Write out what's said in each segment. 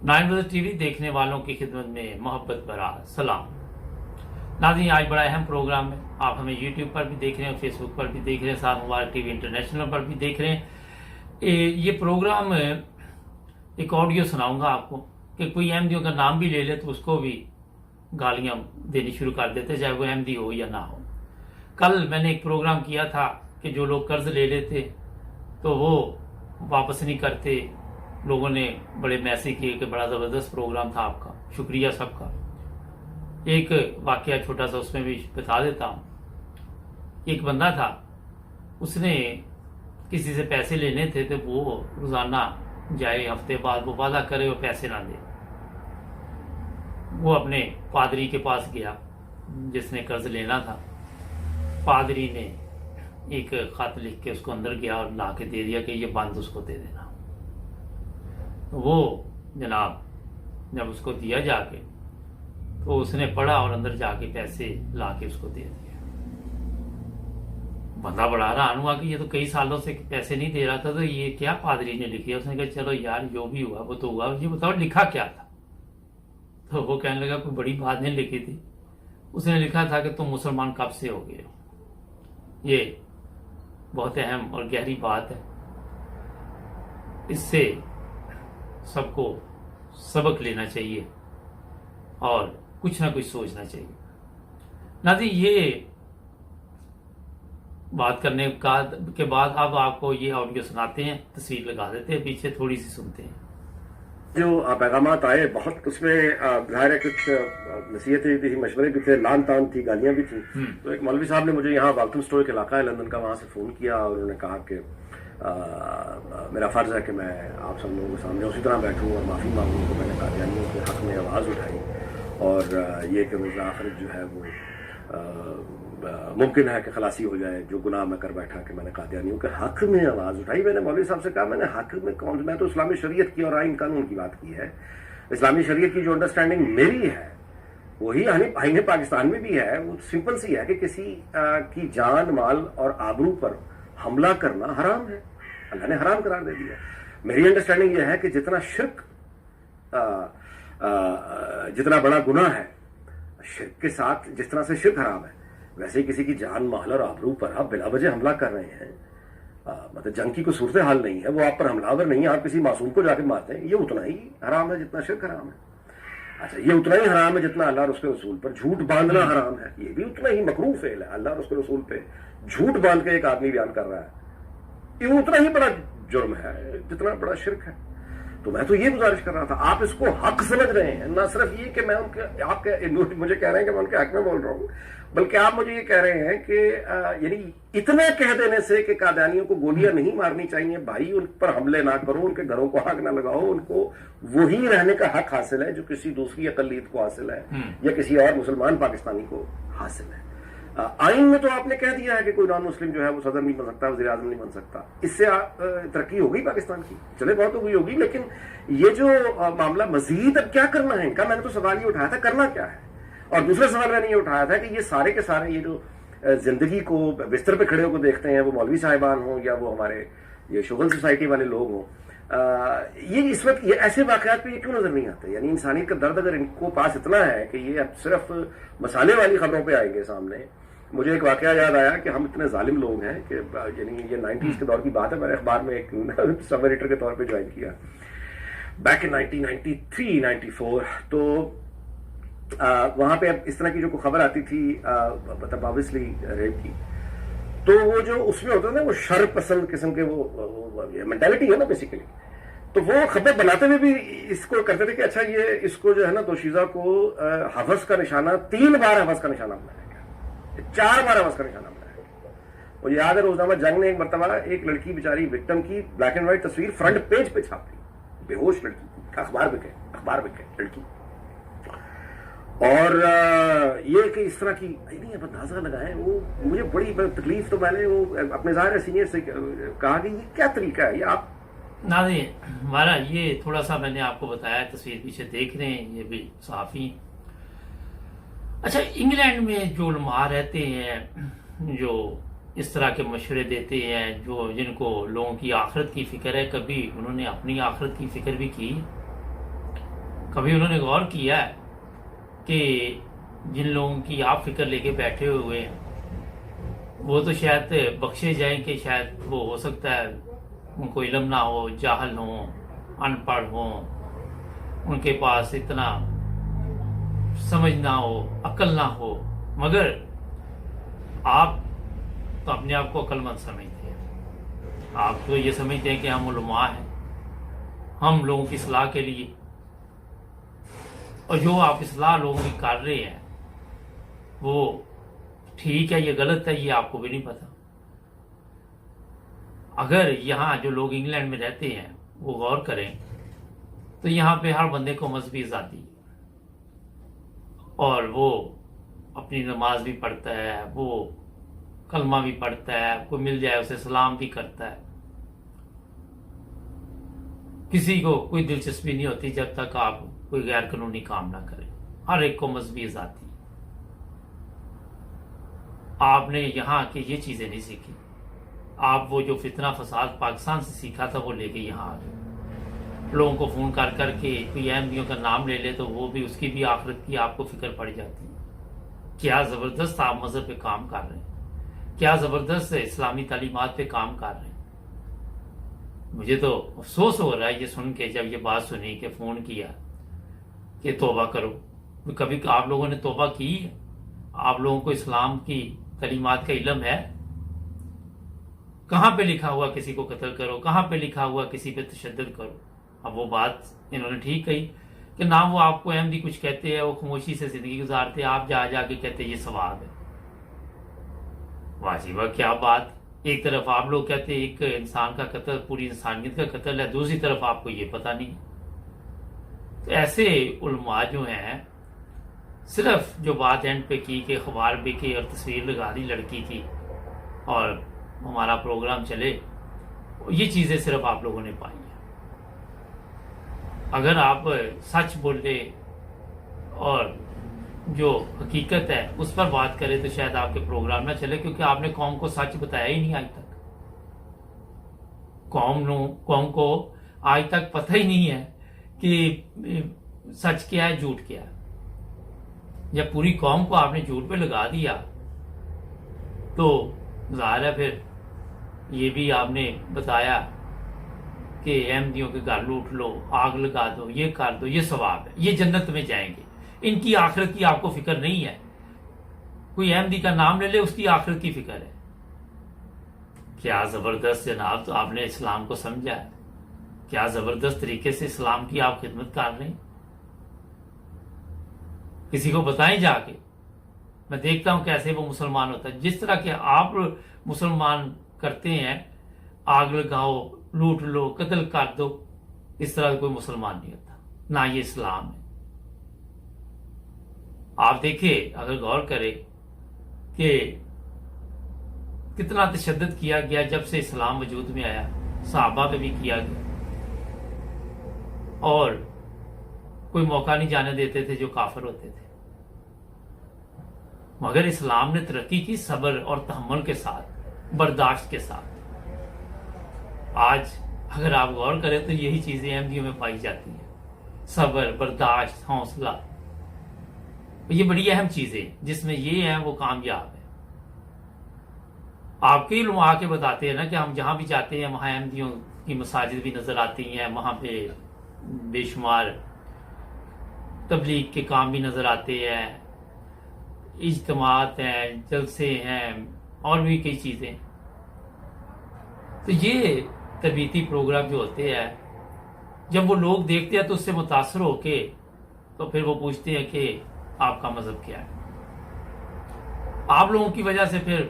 9 बजे टीवी देखने वालों की खिदमत में मोहब्बत भरा सलाम। नाज़रीन, आज बड़ा अहम प्रोग्राम है। आप हमें यूट्यूब पर भी देख रहे हैं, फेसबुक पर भी देख रहे हैं, साथ मुबारक टीवी इंटरनेशनल पर भी देख रहे हैं। ये प्रोग्राम एक ऑडियो सुनाऊंगा आपको कि कोई अहमदियों का नाम भी ले ले तो उसको भी गालियां देनी शुरू कर देते, चाहे वो अहमदी हो या ना हो। कल मैंने एक प्रोग्राम किया था कि जो लोग कर्ज ले लेते तो वो वापस नहीं करते। लोगों ने बड़े मैसेज किए कि बड़ा ज़बरदस्त प्रोग्राम था आपका, शुक्रिया सबका। एक वाकया छोटा सा उसमें भी बता देता हूँ। एक बंदा था, उसने किसी से पैसे लेने थे तो वो रोज़ाना जाए, हफ्ते बाद वो वादा करे वो पैसे ना दे। वो अपने पादरी के पास गया जिसने कर्ज लेना था। पादरी ने एक खत लिख के उसको अंदर गया और ला के दे दिया कि ये बंद उसको दे देना। तो वो जनाब जब उसको दिया जाके तो उसने पढ़ा और अंदर जाके पैसे ला के उसको दे दिया। बंदा बड़ा हैरान हुआ कि ये तो कई सालों से पैसे नहीं दे रहा था, तो ये क्या पादरी ने लिख दिया। उसने कहा चलो यार जो भी हुआ वो तो हुआ, ये बताओ लिखा क्या था। तो वो कहने लगा कोई बड़ी बात नहीं लिखी थी। उसने लिखा था कि तुम मुसलमान कब से हो गए हो। ये बहुत अहम और गहरी बात है, इससे सबको सबक लेना चाहिए और कुछ ना कुछ सोचना चाहिए। नाज़रीन, ये बात करने के बाद अब आपको ये ऑडियो सुनाते हैं, तस्वीर लगा देते हैं पीछे, थोड़ी सी सुनते हैं। जो पैगामात आए बहुत, उसमें ज़ाहिर है कुछ नसीहतें भी थी, मशवरे भी थे, लान तान थी, गालियां भी थी। तो एक मौलवी साहब ने मुझे यहाँ वाल्थम स्टोर के इलाका है लंदन का, वहाँ से फ़ोन किया और उन्होंने कहा कि मेरा फ़र्ज़ है कि मैं आप सब लोगों के सामने उसी तरह बैठूँ और माफ़ी मांगूँ। तो मैंने कादियानियों के हक़ में आवाज़ उठाई और ये कि रोज़ आखिरत जो है वो मुमकिन है कि खलासी हो जाए, जो गुनाह मैं कर बैठा कि मैंने कादियानियों के हक़ में आवाज़ उठाई। मैंने मौलवी साहब से कहा मैंने हक़ में कौन, मैं तो इस्लामी शरीयत की और आइन कानून की बात की है। इस्लामी शरीयत की जो अंडरस्टैंडिंग मेरी है वही आइन पाकिस्तान में भी है। वो सिंपल सी है कि किसी की जान माल और आबरू पर हमला करना हराम है, अल्लाह ने हराम करार दे दिया। मेरी अंडरस्टैंडिंग यह है कि जितना शिर्क जितना बड़ा गुनाह है, शिर्क के साथ जिस तरह से शिर्क हराम है, वैसे ही किसी की जान माल और आबरू पर आप बिला वजह हमला कर रहे हैं। मतलब जंग की कोई सूरत हाल नहीं है, वो आप पर हमलावर नहीं है, आप किसी मासूम को जाके मारते हैं, ये उतना ही हराम है जितना शिर्क हराम है। अच्छा, ये उतना ही हराम है जितना अल्लाह और उसके रसूल पर झूठ बांधना हराम है, ये भी उतना ही मकरूह फेल है। अल्लाह और उसके रसूल पे झूठ बांध के एक आदमी बयान कर रहा है, ये उतना ही बड़ा जुर्म है जितना बड़ा शिर्क है। तो मैं तो ये गुजारिश कर रहा था, आप इसको हक समझ रहे हैं, ना सिर्फ ये कि मैं उनके आपके मुझे कह रहे हैं कि मैं उनके हक में बोल रहा हूँ, बल्कि आप मुझे ये कह रहे हैं कि यानी इतने कह देने से कि कादियानियों को गोलियां नहीं मारनी चाहिए भाई, उन पर हमले ना करो, उनके घरों को आग ना लगाओ, उनको वही रहने का हक हासिल है जो किसी दूसरी अकलियत को हासिल है या किसी और मुसलमान पाकिस्तानी को हासिल है। आइन में तो आपने कह दिया है कि कोई नॉन मुस्लिम जो है वो सदर नहीं बन सकता, वज़ीर आज़म नहीं बन सकता। इससे तरक्की होगी पाकिस्तान की, चले बहुत हो गई होगी, लेकिन ये जो मामला मजीद अब क्या करना है इनका, मैंने तो सवाल ये उठाया था करना क्या है। और दूसरा सवाल मैंने ये उठाया था कि ये सारे के सारे ये जो जिंदगी को बिस्तर पे खड़े होकर देखते हैं, वो मौलवी साहिबान हों या वो हमारे ये शुगल सोसाइटी वाले लोग हों, ये इस वक्त ये ऐसे वाकयात पे ये क्यों नजर नहीं आते। यानी इंसानियत का दर्द अगर इनको पास इतना है कि ये अब सिर्फ मसाले वाली खबरों पे आएंगे सामने। मुझे एक वाकया याद आया कि हम इतने जालिम लोग हैं कि यानी ये 90s के दौर की बात है, मैंने अखबार में एक सब एडिटर के तौर पे ज्वाइन किया बैक इन 1993-94। तो वहां पे अब इस तरह की जो खबर आती थी मतलब ऑब्वियसली रेप की, तो वो जो उसमें होता है ना वो शर पसंद किस्म के वो मेंटालिटी है ना बेसिकली, तो वो खबर बनाते हुए भी इसको करते थे कि अच्छा ये इसको जो है ना दोशीजा को हवस का निशाना 3 बार हवस का निशाना बनाया गया, 4 बार हवस का निशाना बनाया गया। मुझे याद है रोजनामा जंग ने एक मरतबा एक लड़की बेचारी विक्टिम की ब्लैक एंड व्हाइट तस्वीर फ्रंट पेज पे छापी, बेहोश लड़की, अखबार बिके लड़की। और ये कि इस तरह की नहीं अब अंदाजा लगाएं, वो मुझे बड़ी तकलीफ, तो मैंने वो अपने ज़ाहिर सीनियर से कहा कि ये क्या तरीका है ये आप नाज़रीन हमारा ये थोड़ा सा मैंने आपको बताया, तस्वीर पीछे देख रहे हैं, ये भी सहाफ़ी। अच्छा, इंग्लैंड में जो उलमा रहते हैं, जो इस तरह के मशवरे देते हैं, जो जिनको लोगों की आखिरत की फिक्र है, कभी उन्होंने अपनी आखिरत की फिक्र भी की? कभी उन्होंने गौर किया है कि जिन लोगों की आप फिक्र लेके बैठे हुए हैं वो तो शायद बख्शे जाएं कि शायद वो हो सकता है उनको इल्म ना हो, जाहल हो, अनपढ़ हो, उनके पास इतना समझ ना हो, अक्ल ना हो, मगर आप तो अपने आप को अक्लमंद समझते हैं। आप तो ये समझते हैं कि हम उलमा हैं, हम लोगों की सलाह के लिए, और जो आप इस्लाह लोगों की कर रहे हैं वो ठीक है या गलत है ये आपको भी नहीं पता। अगर यहाँ जो लोग इंग्लैंड में रहते हैं वो गौर करें तो यहाँ पे हर बंदे को मजहबी आज़ादी है और वो अपनी नमाज भी पढ़ता है, वो कलमा भी पढ़ता है, कोई मिल जाए उसे सलाम भी करता है। किसी को कोई दिलचस्पी नहीं होती जब तक आप कोई गैर कानूनी काम ना करें। हर एक को मजहबी आज़ादी। आपने यहाँ की ये चीजें नहीं सीखी। आप वो जो फितना फसाद पाकिस्तान से सीखा था वो लेके यहाँ आ गए। लोगों को फोन कर करके कोई अहमदियों का नाम ले ले तो वो भी उसकी भी आखिरत की आपको फिक्र पड़ जाती है। क्या जबरदस्त आप मजहब पे काम कर रहे हैं, क्या जबरदस्त इस्लामी तालीमात पे काम कर रहे हैं। मुझे तो अफसोस हो रहा है ये सुन के, जब ये बात सुनी कि फोन किया कि तौबा करो। कभी आप लोगों ने तौबा की है? आप लोगों को इस्लाम की तालीमात का इल्म है? कहां पे लिखा हुआ किसी को कत्ल करो, कहां पे लिखा हुआ किसी पे तशद्दुद करो? अब वो बात इन्होंने ठीक कही कि ना वो आपको अहमदी कुछ कहते हैं, वो खामोशी से जिंदगी गुजारते हैं, आप जा जाके कहते ये सवाब है। वाजिबा क्या बात। एक तरफ आप लोग कहते एक इंसान का कत्ल पूरी इंसानियत का कत्ल है, दूसरी तरफ आपको ये पता नहीं। तो ऐसे उलमा जो हैं, सिर्फ जो बात एंड पे की कि अखबार बिके और तस्वीर लगा दी लड़की की और हमारा प्रोग्राम चले, ये चीजें सिर्फ आप लोगों ने पाई हैं। अगर आप सच बोले और जो हकीकत है उस पर बात करें तो शायद आपके प्रोग्राम ना चले, क्योंकि आपने कौम को सच बताया ही नहीं आज तक। कौम को आज तक पता ही नहीं है कि सच क्या है, झूठ क्या है। जब पूरी कौम को आपने झूठ पे लगा दिया तो जाहिर है फिर ये भी आपने बताया कि अहमदियों के घर लूट लो, आग लगा दो, ये कर दो, ये सवाब है, ये जन्नत में जाएंगे। इनकी आखिरत की आपको फिक्र नहीं है। कोई अहमदी का नाम ले ले उसकी आखिरत की फिक्र है। क्या जबरदस्त जनाब, तो आपने इस्लाम को समझा है। क्या जबरदस्त तरीके से इस्लाम की आप खिदमत कर रहे हैं। किसी को बताएं जाके, मैं देखता हूं कैसे वो मुसलमान होता है। जिस तरह के आप मुसलमान करते हैं, आग लगाओ, लूट लो, कत्ल कर दो, इस तरह कोई मुसलमान नहीं होता, ना ये इस्लाम है। आप देखिए, अगर गौर करें कि कितना तशद्दुद किया गया जब से इस्लाम वजूद में आया, सहाबा पे भी किया गया, और कोई मौका नहीं जाने देते थे जो काफिर होते थे। मगर इस्लाम ने तरक्की की सब्र और तहम्मुल के साथ, बर्दाश्त के साथ। आज अगर आप गौर करें तो यही चीजें अहमदियों में पाई जाती हैं, सब्र, बर्दाश्त, हौसला। ये बड़ी अहम चीजें जिसमें ये है वो कामयाब है। आपके लोग आके बताते हैं ना कि हम जहां भी जाते हैं वहां अहमदियों की मसाजिद भी नजर आती हैं, वहां पे बेशुमार तबलीग के काम भी नजर आते हैं, इज्तिमात हैं, जलसे हैं, और भी कई चीजें। तो ये तरबीती प्रोग्राम जो होते हैं, जब वो लोग देखते हैं तो उससे मुतासर होके तो फिर वो पूछते हैं कि आपका मजहब क्या है। आप लोगों की वजह से फिर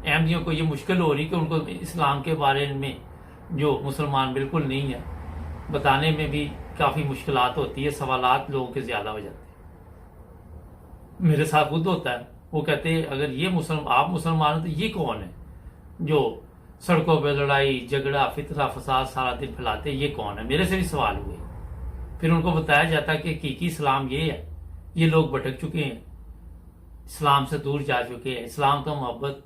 अहमदियों को ये मुश्किल हो रही कि उनको इस्लाम के बारे में, जो मुसलमान बिल्कुल नहीं है, बताने में भी काफी मुश्किलात होती है। सवालात लोगों के ज्यादा हो जाते हैं। मेरे साथ खुद होता है। वो कहते हैं अगर ये आप मुसलमान हो तो ये कौन है जो सड़कों पे लड़ाई झगड़ा फितना फसाद सारा दिन फैलाते हैं, ये कौन है? मेरे से भी सवाल हुए। फिर उनको बताया जाता है कि हकीकी इस्लाम ये है। ये लोग भटक चुके हैं, इस्लाम से दूर जा चुके हैं। इस्लाम तो मोहब्बत,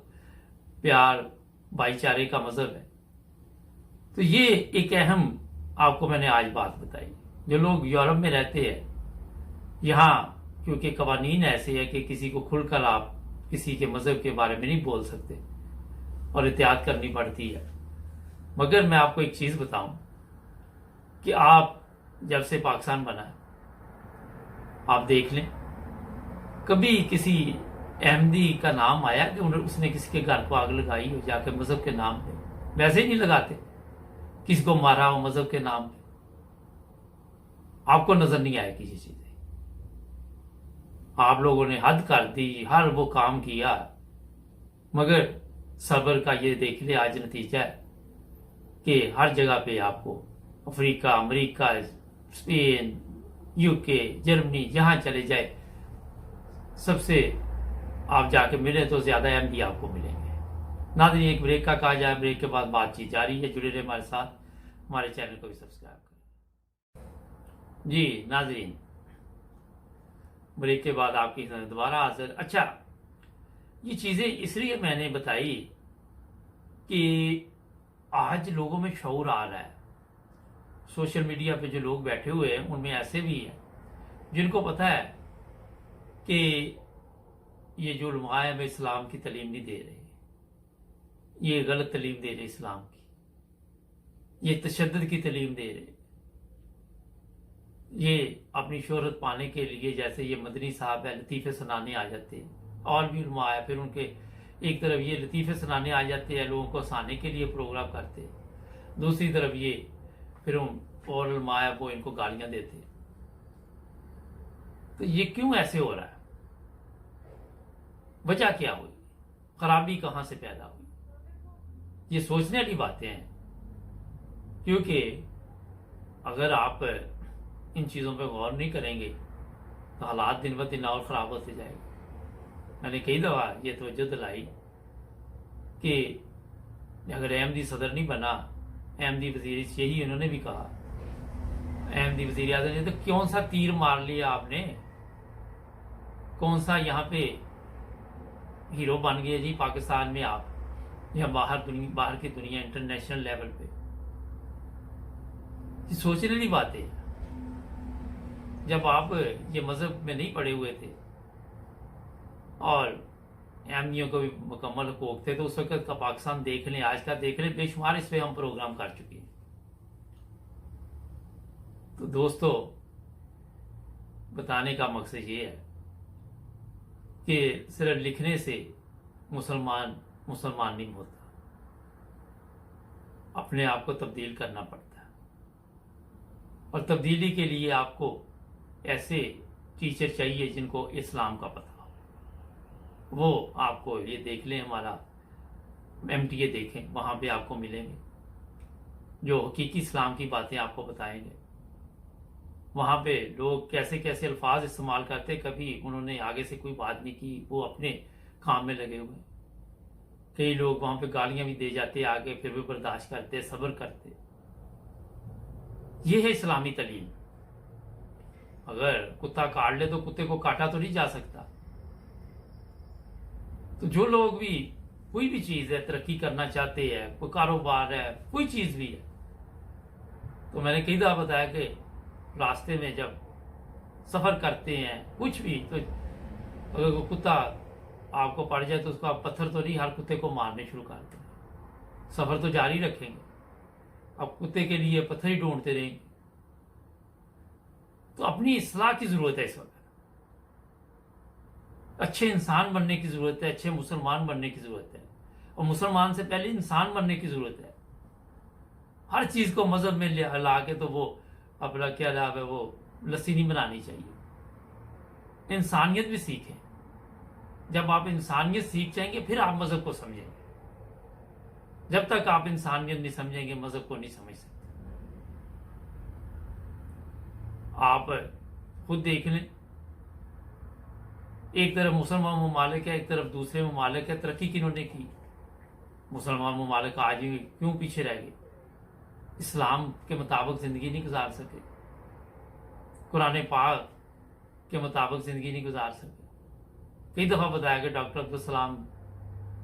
प्यार, भाईचारे का मजहब है। तो ये एक अहम आपको मैंने आज बात बताई। जो लोग यूरोप में रहते हैं यहाँ क्योंकि कवानीन ऐसे है कि किसी को खुलकर आप किसी के मजहब के बारे में नहीं बोल सकते और एहतियात करनी पड़ती है। मगर मैं आपको एक चीज बताऊं कि आप जब से पाकिस्तान बना है, आप देख लें, कभी किसी अहमदी का नाम आया कि उसने किसी के घर को आग लगाई हो जाके मजहब के नाम पे? वैसे ही नहीं लगाते। किसी को मारा हो मजहब के नाम पे, आपको नजर नहीं आया किसी चीज। आप लोगों ने हद कर दी, हर वो काम किया, मगर सब्र का ये देख ले आज नतीजा है कि हर जगह पे आपको Africa, America, Spain, UK, Germany, जहां चले जाए सबसे आप जाके मिले तो ज्यादा अहमदी आपको मिलेंगे। नाज़रीन, एक ब्रेक का कहा जाए, ब्रेक के बाद बातचीत जारी है। जुड़े रहे हमारे साथ, हमारे चैनल को भी सब्सक्राइब करें। जी नाज़रीन, ब्रेक के बाद आपकी दोबारा हाजिर। अच्छा, ये चीजें इसलिए मैंने बताई कि आज लोगों में शऊर आ रहा है। सोशल मीडिया पे जो लोग बैठे हुए हैं उनमें ऐसे भी हैं जिनको पता है कि ये जो उलमा है, हमें इस्लाम की तालीम नहीं दे रहे, ये गलत तालीम दे रहे इस्लाम की, ये तशद्दुद की तालीम दे रहे, ये अपनी शोहरत पाने के लिए, जैसे ये मदनी साहब है, लतीफ़े सुनाने आ जाते हैं, और भी उलमा है, फिर उनके एक तरफ ये लतीफ़े सुनाने आ जाते हैं, लोगों को हंसाने के लिए प्रोग्राम करते हैं, दूसरी तरफ ये फिर और उलमा है वो इनको गालियां देते हैं। तो ये क्यों ऐसे हो रहा है? वजह क्या हुई? खराबी कहां से पैदा हुई? ये सोचने वाली बातें हैं, क्योंकि अगर आप इन चीजों पर गौर नहीं करेंगे तो हालात दिन ब दिन और खराब होते जाएंगे। मैंने कई दफा ये तवज्जो दिलाई कि अगर अहमदी सदर नहीं बना, अहमदी वजीर, यही उन्होंने भी कहा, अहमदी वजीर आज़म ने, तो कौन सा तीर मार लिया आपने, कौन सा यहाँ पे हीरो बन गए जी पाकिस्तान में आप, या बाहर की दुनिया, इंटरनेशनल लेवल पे? सोचने वाली बात है। जब आप ये मजहब में नहीं पड़े हुए थे और अहमदियों को भी मुकम्मल हकूक थे, तो उस वक्त का पाकिस्तान देख लें, आज का देख लें, बेशुमार इस पे हम प्रोग्राम कर चुके हैं। तो दोस्तों, बताने का मकसद ये है कि सिर्फ लिखने से मुसलमान नहीं होता, अपने आप को तब्दील करना पड़ता है, और तब्दीली के लिए आपको ऐसे टीचर चाहिए जिनको इस्लाम का पता हो। वो आपको ये देख लें, हमारा MTA देखें, वहां पे आपको मिलेंगे जो हकीकी इस्लाम की बातें आपको बताएंगे। वहां पे लोग कैसे कैसे अल्फाज इस्तेमाल करते, कभी उन्होंने आगे से कोई बात नहीं की, वो अपने काम में लगे हुए। कई लोग वहां पे गालियां भी दे जाते आगे, फिर भी बर्दाश्त करते, सब्र करते। ये है इस्लामी तालीम। अगर कुत्ता काट ले तो कुत्ते को काटा तो नहीं जा सकता। तो जो लोग भी कोई भी चीज है, तरक्की करना चाहते हैं, कोई कारोबार है, कोई चीज भी है, तो मैंने कई दफा बताया कि रास्ते में जब सफर करते हैं कुछ भी, तो अगर कोई कुत्ता आपको पड़ जाए तो उसको आप पत्थर तो नहीं हर कुत्ते को मारने शुरू कर दें, सफर तो जारी रखेंगे, अब कुत्ते के लिए पत्थर ही ढूंढते रहेंगे। तो अपनी इस्लाह की जरूरत है इस वक्त, अच्छे इंसान बनने की जरूरत है, अच्छे मुसलमान बनने की जरूरत है, और मुसलमान से पहले इंसान बनने की जरूरत है। हर चीज को मजहब में ला के तो वो अपना क्या लाभ है, वो लस्सी नहीं बनानी चाहिए। इंसानियत भी सीखें। जब आप इंसानियत सीख जाएंगे फिर आप मजहब को समझेंगे। जब तक आप इंसानियत नहीं समझेंगे, मजहब को नहीं समझ सकते। आप खुद देख लें, एक तरफ मुसलमान ममालिक है, एक तरफ दूसरे ममालिक है, तरक्की किन्होंने की? मुसलमान ममालिक आज भी क्यों पीछे रह गए? इस्लाम के मुताबिक जिंदगी नहीं गुजार सके, कुरान पाक के मुताबिक जिंदगी नहीं गुजार सके। कई दफा बताया कि डॉक्टर अब्दुल सलाम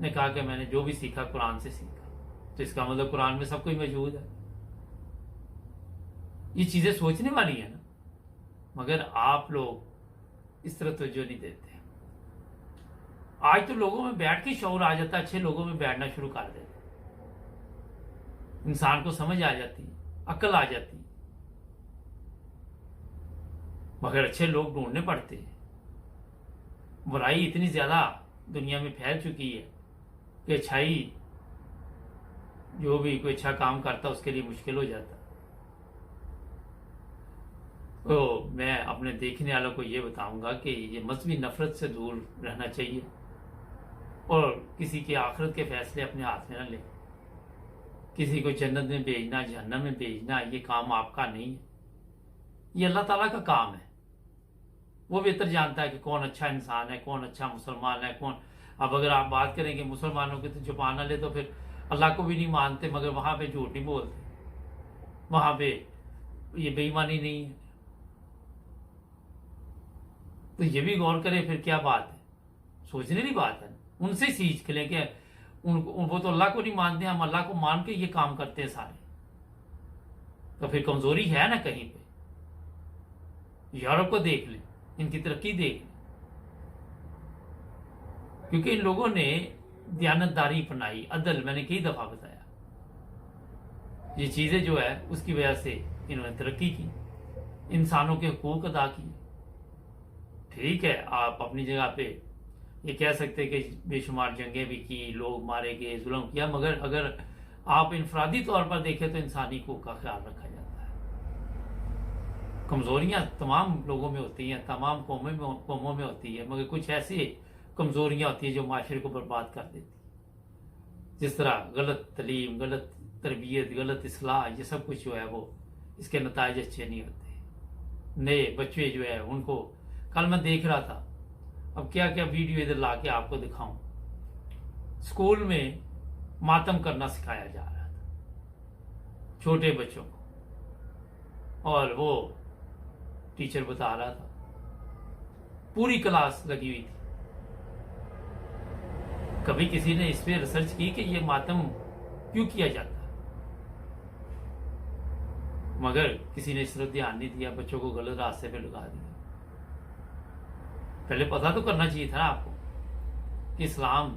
ने कहा कि मैंने जो भी सीखा कुरान से सीखा, तो इसका मतलब कुरान में सब कुछ मौजूद है। ये चीजें सोचने वाली है ना, मगर आप लोग इस तरह तवज्जो नहीं देते। आज तो लोगों में बैठ के शौर आ जाता है, अच्छे लोगों में बैठना शुरू कर देते, इंसान को समझ आ जाती है, अकल आ जाती है, मगर अच्छे लोग ढूंढने पड़ते हैं। बुराई इतनी ज्यादा दुनिया में फैल चुकी है कि अच्छाई, जो भी कोई अच्छा काम करता है उसके लिए मुश्किल हो जाता। तो मैं अपने देखने वालों को ये बताऊंगा कि ये मजहबी नफरत से दूर रहना चाहिए और किसी के आखिरत के फैसले अपने हाथ में न ले। किसी को जन्नत में भेजना, जहन्नम में भेजना, ये काम आपका नहीं है, ये अल्लाह ताला का काम है। वो बेहतर जानता है कि कौन अच्छा इंसान है, कौन अच्छा मुसलमान है, कौन। अब अगर आप बात करेंगे मुसलमानों की तो जुबान न ले तो फिर अल्लाह को भी नहीं मानते, मगर वहां पे झूठ नहीं बोलते, वहां पे ये बेईमानी नहीं है। तो ये भी गौर करें, फिर क्या बात है, सोचने की बात है। उनसे सीख लें कि वो तो अल्लाह को नहीं मानते, हम अल्लाह को मान के ये काम करते हैं सारे। तो फिर कमजोरी है ना कहीं पे। यूरोप को देख लें, इनकी तरक्की देख लें, क्योंकि इन लोगों ने दयानतदारी अपनाई, अदल, मैंने कई दफा बताया, ये चीजें जो है उसकी वजह से इन्होंने तरक्की की, इंसानों के हुकूक अदा किए। ठीक है, आप अपनी जगह पे ये कह सकते कि बेशुमार जंगें भी की, लोग मारे गए, जुल्म किया, मगर अगर आप इनफरादी तौर पर देखें तो इंसानी हुकूक का ख्याल रखा जाता है। कमजोरियां तमाम लोगों में होती हैं, तमाम कौमों में होती है, मगर कुछ ऐसी कमजोरियां होती हैं जो माशरे को बर्बाद कर देती है। जिस तरह गलत तलीम, गलत तरबियत, गलत इस्लाह, ये सब कुछ जो है वो इसके नताइज अच्छे नहीं होते। नए बच्चे जो है उनको, कल मैं देख रहा था, अब क्या क्या वीडियो इधर ला के आपको दिखाऊं, स्कूल में मातम करना सिखाया जा रहा था छोटे बच्चों को, और वो टीचर बता रहा था, पूरी क्लास लगी हुई थी। कभी किसी ने इस पे रिसर्च की कि ये मातम क्यों किया जाता है, मगर किसी ने इस तरफ ध्यान नहीं दिया, बच्चों को गलत रास्ते पे लगा दिया। पहले पता तो करना चाहिए था आपको कि इस्लाम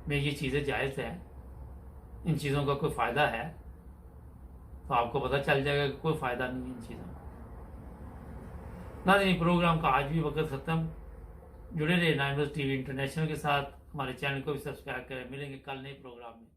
में ये चीजें जायज है, इन चीजों का कोई फायदा है, तो आपको पता चल जाएगा कि कोई फायदा नहीं है इन चीजों का। नाज़रीन, प्रोग्राम का आज भी वक्त खत्म। जुड़े रहे 9 न्यूज़ टीवी इंटरनेशनल के साथ, हमारे चैनल को भी सब्सक्राइब करें। मिलेंगे कल नए प्रोग्राम में।